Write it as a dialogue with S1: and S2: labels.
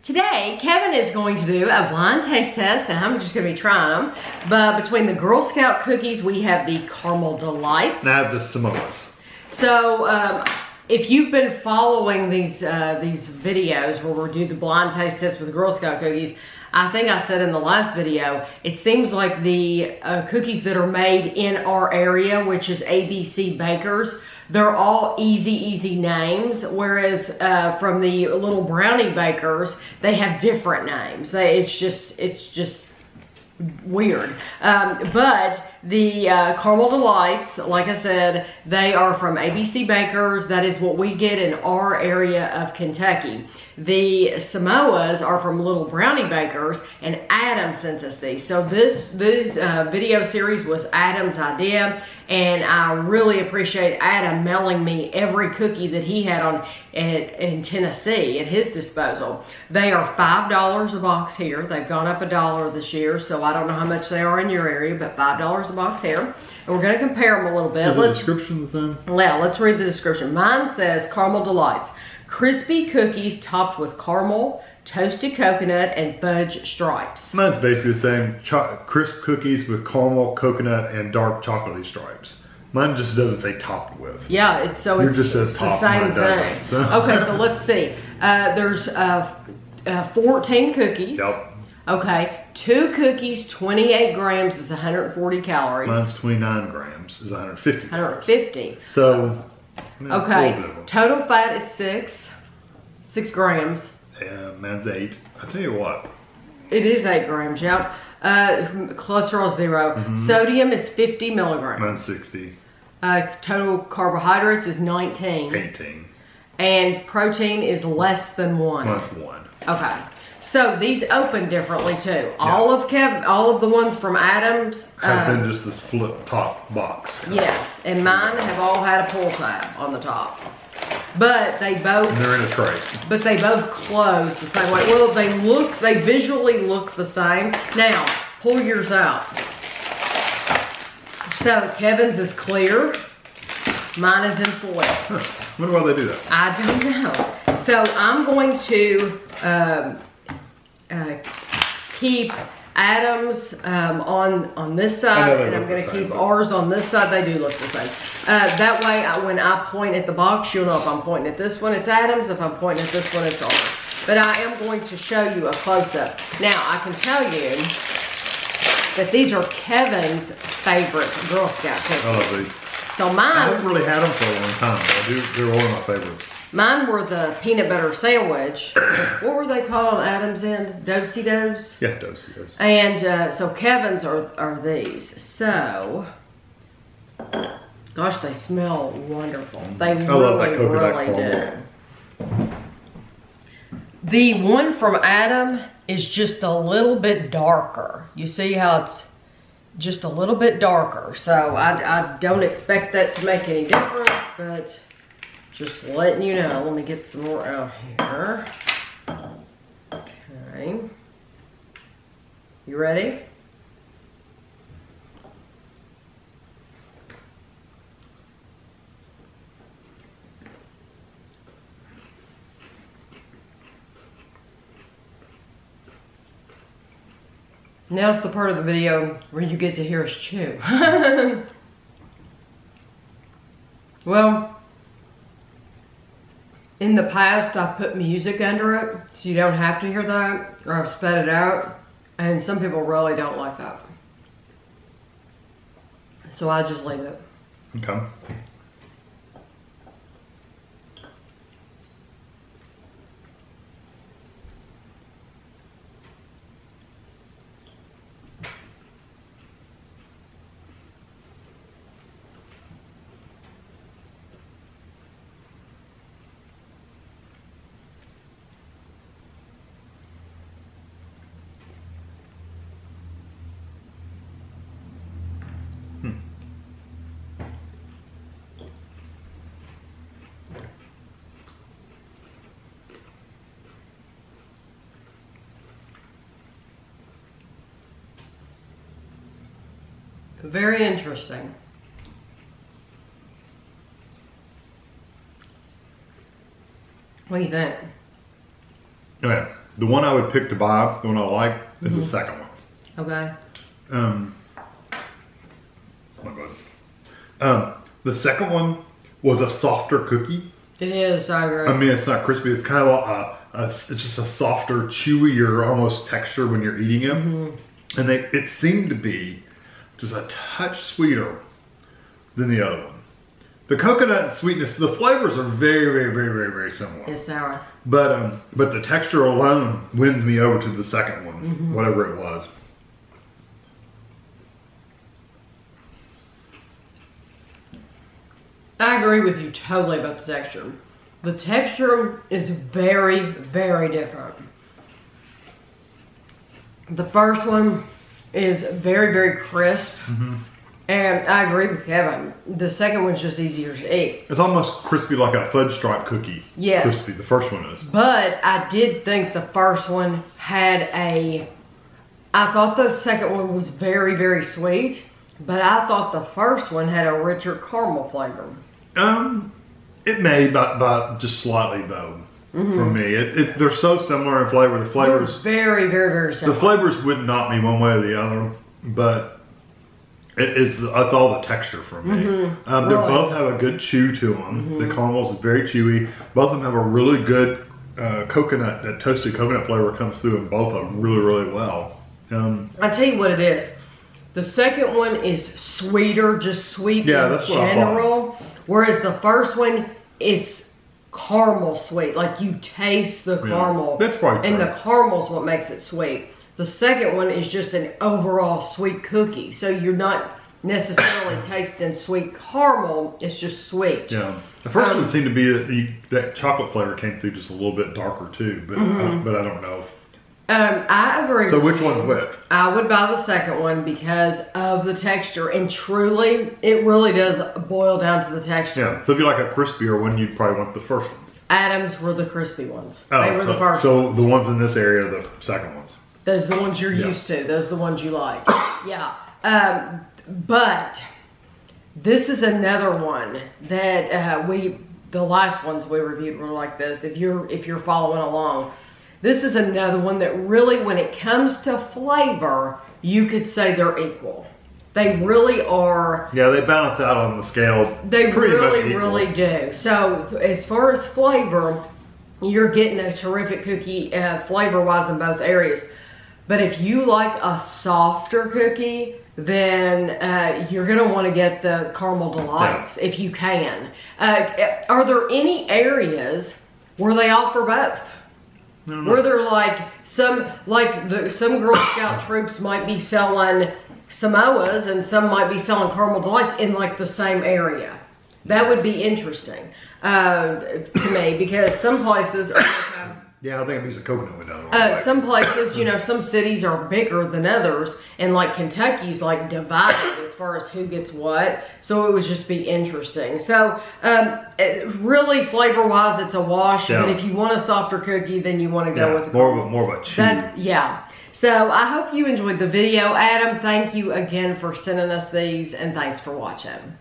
S1: Today, Kevin is going to do a blind taste test, and I'm just going to be trying them. But between the Girl Scout cookies, we have the Caramel Delights.
S2: And I have the Samoas.
S1: So, if you've been following these videos where we do the blind taste test with the Girl Scout cookies, I think I said in the last video, it seems like the cookies that are made in our area, which is ABC Bakers, they're all easy names, whereas from the Little Brownie Bakers, they have different names. It's just weird. But the Caramel Delights, like I said, they are from ABC Bakers. That is what we get in our area of Kentucky. The Samoas are from Little Brownie Bakers, and Adam sent us these. So this video series was Adam's idea, and I really appreciate Adam mailing me every cookie that he had in Tennessee at his disposal. They are $5 a box here. They've gone up $1 this year, so I don't know how much they are in your area, but $5 a box here. And we're going to compare them a little bit.
S2: Is the description the same?
S1: Yeah, let's read the description. Mine says Caramel Delights. Crispy cookies topped with caramel, toasted coconut, and fudge stripes.
S2: Mine's basically the same. Crisp cookies with caramel, coconut, and dark chocolatey stripes. Mine just doesn't say topped with.
S1: Yeah, it's
S2: just says
S1: the
S2: top,
S1: same
S2: mine
S1: thing.
S2: doesn't, so.
S1: Okay, so let's see. There's 14 cookies.
S2: Yep.
S1: Okay, 2 cookies, 28 grams is 140 calories.
S2: Mine's 29 grams is 150.
S1: 150.
S2: So,
S1: okay, total fat is 6 grams.
S2: Yeah, mine's 8. I tell you what.
S1: It is 8 grams, yep. Cholesterol 0. Sodium is 50 milligrams.
S2: Mine's 60.
S1: Total carbohydrates is 19.
S2: 18.
S1: And protein is less than 1.
S2: Mine's 1.
S1: Okay. So these open differently too. Yeah. All of the ones from Adam's
S2: have been just this flip top box.
S1: Yes, and mine have all had a pull tab on the top. But they both
S2: and they're in a tray.
S1: But they both close the same way. Well, they visually look the same. Now, pull yours out. So Kevin's is clear. Mine is in foil.
S2: Huh. I wonder why they do that.
S1: I don't know. So I'm going to keep Adam's on this side, and I'm going to keep ours on this side. They do look the same. That way, when I point at the box, you'll know if I'm pointing at this one, it's Adam's. If I'm pointing at this one, it's ours. But I am going to show you a close-up. Now, I can tell you that these are Kevin's favorite Girl Scout cookies.
S2: I love these.
S1: So mine,
S2: I haven't really had them for a long time. They're one of my favorites.
S1: Mine were the peanut butter sandwich. What were they called on Adam's end? Do-si-dos?
S2: Yeah, do-si-dos.
S1: And so Kevin's are these. So, gosh, they smell wonderful. They really do. The one from Adam is just a little bit darker. You see how it's just a little bit darker. So I don't expect that to make any difference, but just letting you know. Let me get some more out here. Okay. You ready? Now's the part of the video where you get to hear us chew. Well, in the past, I've put music under it, so you don't have to hear that, or I've sped it out, and some people really don't like that. So I just leave it.
S2: Okay.
S1: Very interesting. What do you think?
S2: Oh yeah, The one I would pick to buy, the one I like, is the second one.
S1: Okay.
S2: The second one was a softer cookie.
S1: It is, I agree.
S2: I mean, it's not crispy. It's kind of it's just a softer, chewier almost texture when you're eating it. And it seemed to be just a touch sweeter than the other one. The coconut and sweetness, the flavors are very, very, very, very, very similar.
S1: It's sour.
S2: But the texture alone wins me over to the second one, whatever it was.
S1: I agree with you totally about the texture. The texture is very, very different. The first one is very, very crisp. And I agree with Kevin. The second one's just easier to eat.
S2: It's almost crispy like a fudge stripe cookie.
S1: Yes.
S2: Crispy, the first one is.
S1: But I did think the first one had I thought the second one was very, very sweet. But I thought the first one had a richer caramel flavor.
S2: It may, but just slightly though. For me, they're so similar in flavor. The flavors,
S1: they're very, very, very similar.
S2: The flavors wouldn't knock me one way or the other, but it's all the texture for me. They both have a good chew to them. The caramels is very chewy. Both of them have a really good coconut, that toasted coconut flavor comes through in both of them really, really well.
S1: I'll tell you what it is. The second one is sweeter, just sweet in general. Whereas the first one is caramel sweet. Like you taste the caramel.
S2: That's probably true.
S1: And the caramel's what makes it sweet. The second one is just an overall sweet cookie. So you're not necessarily tasting sweet caramel. It's just sweet.
S2: Yeah. The first one seemed to be that chocolate flavor came through just a little bit darker too. But I don't know.
S1: I agree.
S2: So which one's which?
S1: I would buy the second one because of the texture, and truly, it really does boil down to the texture.
S2: Yeah. So if you like a crispier one, you'd probably want the first one.
S1: Adams were the crispy ones.
S2: Oh,
S1: they were the first.
S2: So
S1: ones.
S2: the ones in this area are the second ones.
S1: Those are the ones you're used to. Those are the ones you like. Yeah. But this is another one that the last ones we reviewed were like this. If you're following along. This is another one that really, when it comes to flavor, you could say they're equal. They really are.
S2: Yeah, they balance out on the scale.
S1: They
S2: pretty
S1: really,
S2: much equal.
S1: really do. So as far as flavor, you're getting a terrific cookie flavor-wise in both areas. But if you like a softer cookie, then you're going to want to get the Caramel DeLites if you can. Are there any areas where they offer both? Where they're like some Girl Scout troops might be selling Samoas and some might be selling Caramel DeLites in like the same area. That would be interesting to me because some places are
S2: yeah, I think it means a coconut went down.
S1: some places, some cities are bigger than others, and like Kentucky's like divided as far as who gets what. So it would just be interesting. So really, flavor-wise, it's a wash. Yeah. But if you want a softer cookie, then you want to go with the
S2: more of a chew.
S1: Yeah. So I hope you enjoyed the video, Adam. Thank you again for sending us these, and thanks for watching.